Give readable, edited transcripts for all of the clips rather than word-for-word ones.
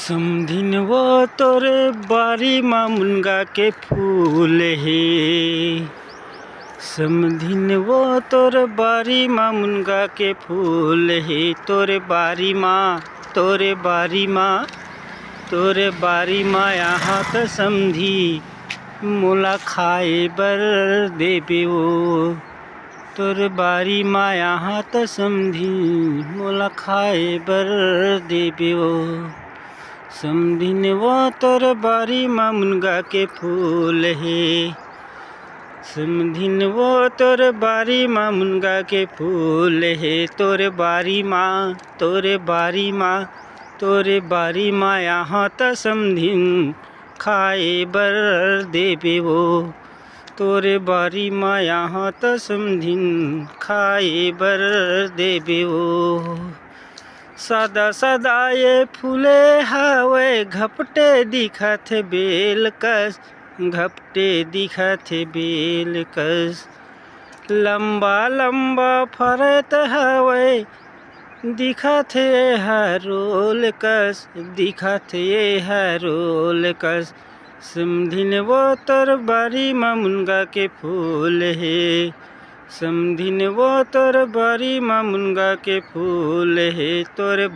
समधिन वो तोरे बारी माँ मुनगा के फूल हे। समधिन वो तोरे बारी माँ मुनगा के फूल हे। तोरे बारी माँ तोरे बारी माँ तोरे बारी माँ यहाँ त समधी मोला खाए बर देबे वो। तोरे बारी माँ यहाँ त समधी मोला खाए बर देबे वो। समधिन वो तोरे बारी माँ मुनगा के फूल हे। समधिन वो तोरे बारी माँ मुनगा के फूल हे। तोरे बारी माँ तोरे बारी माँ तोरे बारी माँ यहाँ त समधिन खाए बर देबे वो। तोरे बारी माँ यहाँ त समधिन खाए बर देबे वो। सदा सदा ये फूले हवे घपटे दिखत बेल कस। घपटे दिखत बेल कस। लंबा लंबा फरत हवे दिखत ये हरोल कस। दिखत ये हरोल कस। समधिन वो तोर बारी माँ मुनगा के फूल हे। समधिन वो तोर बारी माँ मुनगा के फूल हे। तोरे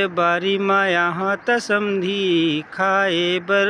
बारी माँ यहाँ त समधी खाए बर